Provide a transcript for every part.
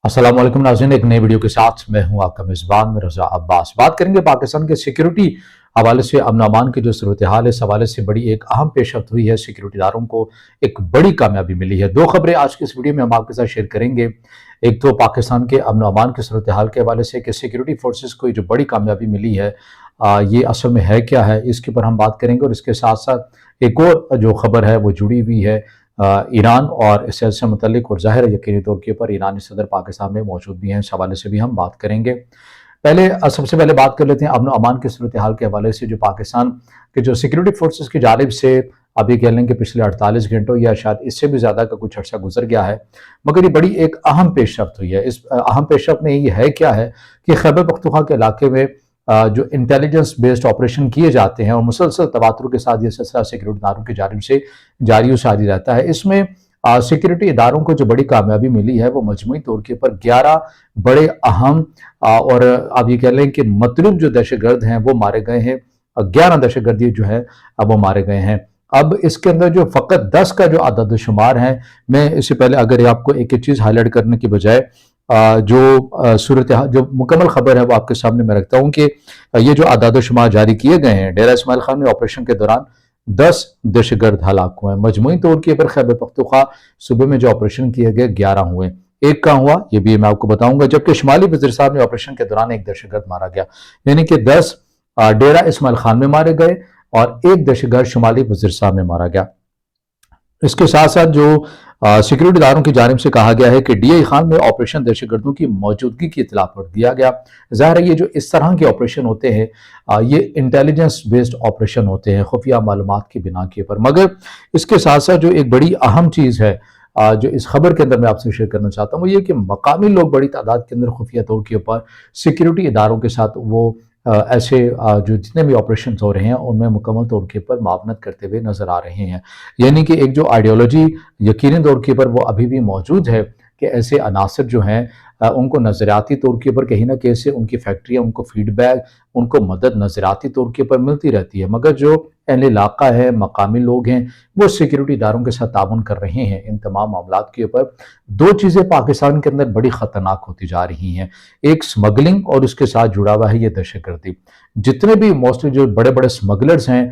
अस्सलाम वालेकुम नाज़रीन, एक नई वीडियो के साथ मैं हूं आपका मेज़बान रज़ा अब्बास। बात करेंगे पाकिस्तान के सिक्योरिटी हवाले से अमन अमान की जो सूरत हाल है, इस हवाले से बड़ी एक अहम पेशरफ्त हुई है। सिक्योरिटी दारों को एक बड़ी कामयाबी मिली है। दो खबरें आज की इस वीडियो में हम आपके साथ शेयर करेंगे। एक तो पाकिस्तान के अमन अमान की सूरत हाल के हवाले से कि सिक्योरिटी फोर्सेस को जो बड़ी कामयाबी मिली है, ये असल में है क्या है, इसके ऊपर हम बात करेंगे। और इसके साथ साथ एक और जो खबर है वो जुड़ी हुई है ईरान और इसराइल से मुतल्लिक, और ज़ाहिर है यकीनी तौर के ऊपर ईरानी सदर पाकिस्तान में मौजूद भी हैं। इस हवाले से भी हम बात करेंगे। सबसे पहले बात कर लेते हैं अमन अमान की सूरत हाल के हवाले से। जो पाकिस्तान के जो सिक्योरिटी फोर्सेस की जानिब से अब ये कह लें कि पिछले 48 घंटों या शायद इससे भी ज़्यादा का कुछ अर्सा गुजर गया है, मगर ये बड़ी एक अहम पेशरफ्त हुई है। इस अहम पेशरफ्त में ये है क्या है कि खैबर पख्तूनख्वा के इलाके में जो इंटेलिजेंस बेस्ड ऑपरेशन किए जाते हैं और मुसलसल तवातुर के साथ ये सिलसिला सिक्योरिटी इदारों की जानिब से जारी और सारी रहता है। इसमें सिक्योरिटी इदारों को जो बड़ी कामयाबी मिली है वो मजमूई तौर के ऊपर 11 बड़े अहम और आप ये कह लें कि मतलूब जो दहशतगर्द हैं वो मारे गए हैं। 11 दहशतगर्दी जो है अब वो मारे गए हैं। अब इसके अंदर जो फ़कत 10 का जो आदद शुमार है, मैं इससे पहले अगर आपको एक एक चीज़ हाईलाइट करने की बजाय जो सूरत जो मुकम्मल खबर है वो आपके सामने मैं रखता हूँ कि ये जो आदाद शुमार जारी किए गए हैं, डेरा इस्माइल खान में ऑपरेशन के दौरान 10 दहशतगर्द हलाक हुए हैं। मजमूई तौर के ऊपर खैबर पख्तूनख्वा सूबे में जो ऑपरेशन किए गए 11 हुए। एक का हुआ ये भी मैं आपको बताऊंगा, जबकि शुमाली वज़ीरिस्तान में ऑपरेशन के दौरान एक दहशतगर्द मारा गया। यानी कि 10 डेरा इस्माइल खान में मारे गए और एक दहशतगर्द शुमाली वज़ीरिस्तान में मारा गया। इसके साथ साथ जो सिक्योरिटी इदारों की जानिब से कहा गया है कि डीआई खान में ऑपरेशन दहशतगर्दों की मौजूदगी की इत्तला पर दिया गया। ज़ाहिर है ये जो इस तरह के ऑपरेशन होते हैं, ये इंटेलिजेंस बेस्ड ऑपरेशन होते हैं खुफिया मालूमात की बिना के ऊपर। मगर इसके साथ साथ जो एक बड़ी अहम चीज़ है जो इस खबर के अंदर मैं आपसे शेयर करना चाहता हूँ वो ये कि मकामी लोग बड़ी तादाद के अंदर खुफिया तौर के ऊपर सिक्योरिटी इदारों के साथ वो ऐसे जो जितने भी ऑपरेशन हो रहे हैं उनमें मुकम्मल तौर के ऊपर मावनत करते हुए नजर आ रहे हैं। यानी कि एक जो आइडियोलॉजी यकीनी तौर के ऊपर वो अभी भी मौजूद है कि ऐसे अनासर जो हैं उनको नज़रियाती तौर के ऊपर कहीं ना कहीं से उनकी फैक्ट्रियाँ, उनको फीडबैक, उनको मदद नज़रियाती तौर के ऊपर मिलती रहती है। मगर जो अहल इलाका है, मकामी लोग हैं, वो सिक्योरिटी इदारों के साथ ताउन कर रहे हैं इन तमाम मामलात के ऊपर। दो चीज़ें पाकिस्तान के अंदर बड़ी ख़तरनाक होती जा रही हैं, एक स्मगलिंग और उसके साथ जुड़ा हुआ है ये दहशतगर्दी। जितने भी मोस्टली जो बड़े बड़े स्मगलर्स हैं,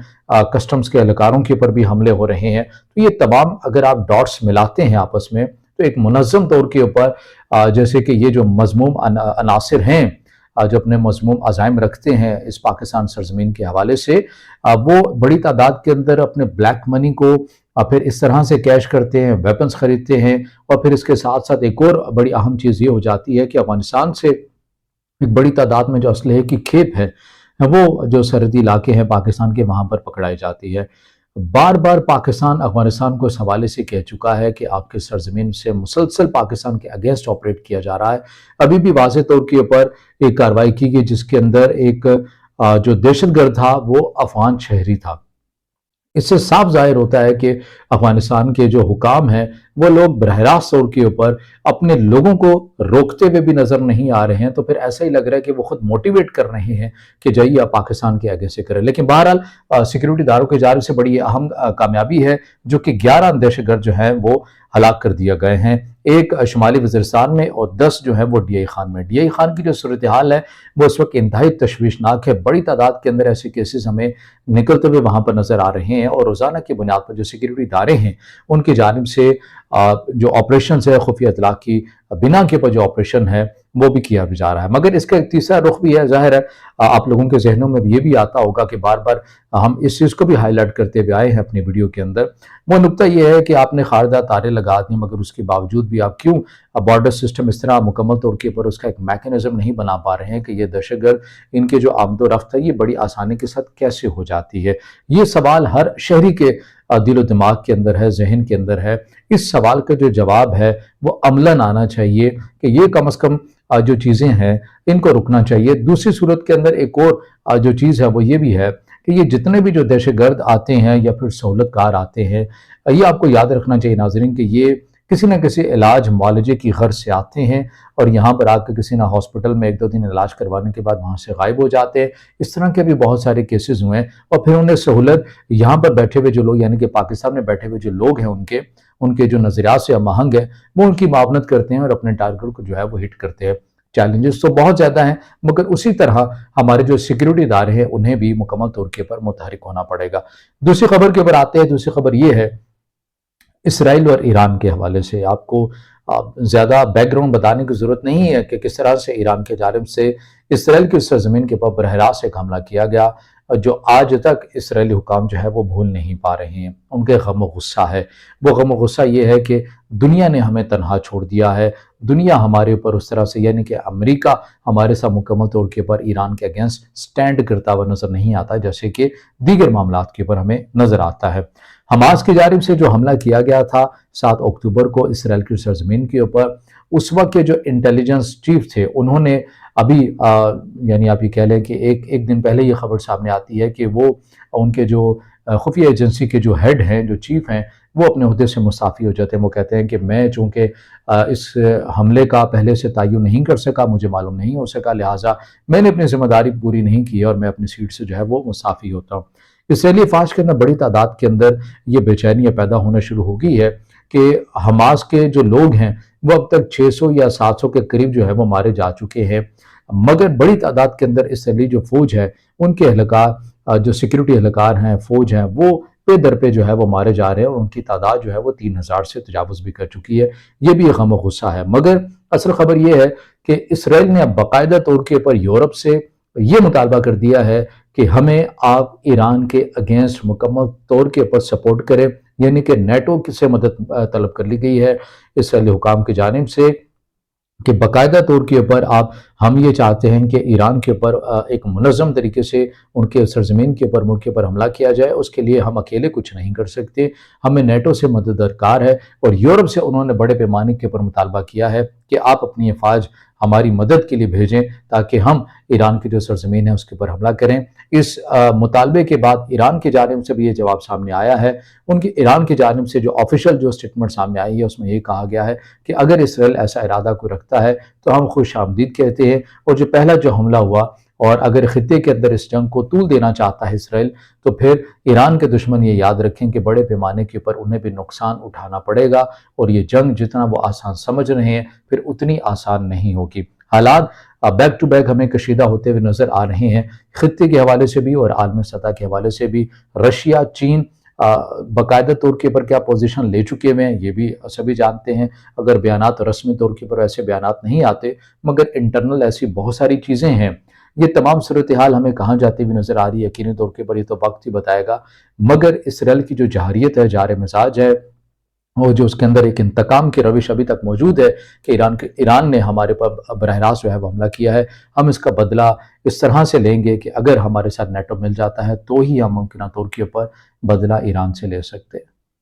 कस्टम्स के एहलकारों के ऊपर भी हमले हो रहे हैं, तो ये तमाम अगर आप डॉट्स मिलाते हैं आपस में तो एक मुनज़्ज़म तौर के ऊपर जैसे कि ये जो मज़मूम अनासिर हैं जो अपने मज़मूम अज़ाइम रखते हैं इस पाकिस्तान सरज़मीन के हवाले से, वो बड़ी तादाद के अंदर अपने ब्लैक मनी को फिर इस तरह से कैश करते हैं, वेपन्स ख़रीदते हैं। और फिर इसके साथ साथ एक और बड़ी अहम चीज़ ये हो जाती है कि अफगानिस्तान से एक बड़ी तादाद में जो असलहे की खेप है वो जो सरहदी इलाके हैं पाकिस्तान के वहाँ पर पकड़ाई जाती है। बार बार पाकिस्तान अफगानिस्तान को इस हवाले से कह चुका है कि आपके सरजमीन से मुसलसल पाकिस्तान के अगेंस्ट ऑपरेट किया जा रहा है। अभी भी वाज़ेह तौर के ऊपर एक कार्रवाई की गई जिसके अंदर एक जो दहशतगर्द था वो अफगान शहरी था। इससे साफ जाहिर होता है कि अफगानिस्तान के जो हुकाम हैं वो लोग बरह रास्त तौर के ऊपर अपने लोगों को रोकते हुए भी नजर नहीं आ रहे हैं। तो फिर ऐसा ही लग रहा है कि वो खुद मोटिवेट कर रहे हैं कि जाइए आप पाकिस्तान के आगे से करें। लेकिन बहरहाल सिक्योरिटी इदारों की जानिब से बड़ी अहम कामयाबी है जो कि 11 दहशतगर्द जो हैं वो हलाक कर दिए गए हैं, एक शुमाली वज़ीरिस्तान में और 10 जो है वो डीआई खान में। डीआई खान की जो सूरत हाल है वो इस वक्त इंतहाई तशवीशनाक है। बड़ी तादाद के अंदर ऐसे केसेस हमें निकलते हुए वहाँ पर नज़र आ रहे हैं और रोज़ाना की बुनियाद पर जो सिक्योरिटी इदारे हैं उनकी जानिब से जो ऑपरेशन है खुफिया इत्तला की बिना के ऊपर जो ऑपरेशन है वो भी किया भी जा रहा है। मगर इसका एक तीसरा रुख भी है। ज़ाहिर है आप लोगों के जहनों में ये भी आता होगा कि बार बार हम इस चीज़ को भी हाईलाइट करते हुए आए हैं अपनी वीडियो के अंदर। वो नुकता ये है कि आपने खारदा तारे लगा दी मगर उसके बावजूद भी आप क्यों बॉर्डर सिस्टम इस तरह मुकम्मल तौर के ऊपर उसका एक मैकेनिज्म नहीं बना पा रहे हैं कि ये दहशतगर्द इनके जो आमदोरफ्त है ये बड़ी आसानी के साथ कैसे हो जाती है। ये सवाल हर शहरी के दिलो दिमाग के अंदर है, जहन के अंदर है। इस सवाल का जो जवाब है वो अमलन आना चाहिए कि ये कम से कम जो चीज़ें हैं इनको रुकना चाहिए। दूसरी सूरत के अंदर एक और जो चीज़ है वो ये भी है कि ये जितने भी जो दहशतगर्द आते हैं या फिर सहूलतकार आते हैं, ये आपको याद रखना चाहिए नाज़रीन कि ये किसी न किसी इलाज मुआलजे की गर्ज से आते हैं और यहाँ पर आकर किसी ना हॉस्पिटल में 1-2 दिन इलाज करवाने के बाद वहाँ से गायब हो जाते हैं। इस तरह के भी बहुत सारे केसेस हुए हैं और फिर उन्हें सहूलत यहाँ पर बैठे हुए जो लोग यानी कि पाकिस्तान में बैठे हुए जो लोग हैं ان کے جو نظریات سے ہم آہنگ ہیں وہ ان کی معاونت کرتے ہیں اور اپنے ٹارگٹ کو جو ہے وہ ہٹ کرتے ہیں۔ چیلنجز تو بہت زیادہ ہیں، مگر اسی طرح ہمارے جو سیکیورٹی ادارے ہیں انہیں بھی مکمل طور کے پر متحرک ہونا پڑے گا۔ دوسری خبر کے اوپر آتے ہیں۔ دوسری خبر یہ ہے اسرائیل اور ایران کے حوالے سے۔ آپ کو زیادہ بیک گراؤنڈ بتانے کی ضرورت نہیں ہے کہ کس طرح سے ایران کی جانب سے اسرائیل کی سرزمین کے اوپر براہ راست ایک حملہ کیا گیا، جو آج تک اسرائیلی حکام جو ہے وہ بھول نہیں پا رہے ہیں۔ ان کے غم و غصہ ہے، وہ غم و غصہ یہ ہے کہ دنیا نے ہمیں تنہا چھوڑ دیا ہے، دنیا ہمارے اوپر اس طرح سے، یعنی کہ امریکہ ہمارے ساتھ مکمل طور کے پر ایران کے اگینسٹ سٹینڈ کرتا ہوا نظر نہیں آتا جیسے کہ دیگر معاملات کے اوپر ہمیں نظر آتا ہے۔ حماس کی جانب سے جو حملہ کیا گیا تھا 7 اکتوبر کو اسرائیل کی سرزمین کے اوپر، اس وقت کے جو انٹیلیجنس چیف تھے انہوں نے ابھی یعنی آپ یہ کہہ لیں کہ ایک دن پہلے یہ خبر سامنے آتی ہے کہ وہ ان کے جو خفیہ ایجنسی کے جو ہیڈ ہیں، جو چیف ہیں، وہ اپنے عہدے سے مستعفی ہو جاتے ہیں۔ وہ کہتے ہیں کہ میں چونکہ اس حملے کا پہلے سے تعین نہیں کر سکا، مجھے معلوم نہیں ہو سکا، لہٰذا میں نے اپنی ذمہ داری پوری نہیں کی اور میں اپنی سیٹ سے جو ہے وہ مستعفی ہوتا ہوں۔ اسرائیلی افواج کے اندر بڑی تعداد کے اندر یہ بے چینیاں پیدا ہونا شروع ہو گئی ہے کہ حماس کے جو لوگ ہیں وہ اب تک 600 یا 700 کے قریب جو ہے وہ مارے جا چکے ہیں، مگر بڑی تعداد کے اندر اسرائیلی جو فوج ہے ان کے اہلکار، جو سیکیورٹی اہلکار ہیں، فوج ہیں، وہ پہ در پہ جو ہے وہ مارے جا رہے ہیں اور ان کی تعداد جو ہے وہ 3000 سے تجاوز بھی کر چکی ہے۔ یہ بھی غم و غصہ ہے، مگر اصل خبر یہ ہے کہ اسرائیل نے اب باقاعدہ طور کے پر یورپ سے یہ مطالبہ کر دیا ہے کہ ہمیں آپ ایران کے اگینسٹ مکمل طور کے پر سپورٹ کریں، یعنی کہ نیٹو سے مدد طلب کر لی گئی ہے اسرائیلی حکام کی جانب سے کہ باقاعدہ طور کے اوپر ہم یہ چاہتے ہیں کہ ایران کے اوپر ایک منظم طریقے سے ان کے سرزمین کے اوپر، ملک کے اوپر حملہ کیا جائے۔ اس کے لیے ہم اکیلے کچھ نہیں کر سکتے، ہمیں نیٹو سے مدد درکار ہے، اور یورپ سے انہوں نے بڑے پیمانے کے اوپر مطالبہ کیا ہے کہ آپ اپنی افواج ہماری مدد کے لیے بھیجیں تاکہ ہم ایران کی جو سرزمین ہے اس کے اوپر حملہ کریں۔ اس مطالبے کے بعد ایران کی جانب سے بھی یہ جواب سامنے آیا ہے۔ ان کی ایران کی جانب سے جو آفیشل جو سٹیٹمنٹ سامنے آئی ہے اس میں یہ کہا گیا ہے کہ اگر اسرائیل ایسا ارادہ کو رکھتا ہے تو ہم خوش آمدید کہتے ہیں، اور جو پہلا جو حملہ ہوا اور اگر خطے کے اندر اس جنگ کو طول دینا چاہتا ہے اسرائیل، تو پھر ایران کے دشمن یہ یاد رکھیں کہ بڑے پیمانے کے اوپر انہیں بھی نقصان اٹھانا پڑے گا، اور یہ جنگ جتنا وہ آسان سمجھ رہے ہیں پھر اتنی آسان نہیں ہوگی۔ حالات بیک ٹو بیک ہمیں کشیدہ ہوتے ہوئے نظر آ رہے ہیں، خطے کے حوالے سے بھی اور عالمی سطح کے حوالے سے بھی۔ رشیا، چین باقاعدہ طور کے پر کیا پوزیشن لے چکے ہوئے ہیں یہ بھی سبھی جانتے ہیں، اگر بیانات رسمی طور کے پر ایسے بیانات نہیں آتے، مگر انٹرنل ایسی بہت ساری چیزیں ہیں۔ یہ تمام صورتحال ہمیں کہاں جاتی ہوئی نظر آ رہی ہے یقینی طور کے پر یہ تو وقت ہی بتائے گا، مگر اسرائیل کی جو جارحیت ہے، جار مزاج ہے، وہ جو اس کے اندر ایک انتقام کی روش ابھی تک موجود ہے کہ ایران نے ہمارے پر براہ راست جو ہے وہ حملہ کیا ہے، ہم اس کا بدلہ اس طرح سے لیں گے کہ اگر ہمارے ساتھ نیٹو مل جاتا ہے تو ہی ہم ممکنہ طور کے اوپر بدلہ ایران سے لے سکتے ہیں۔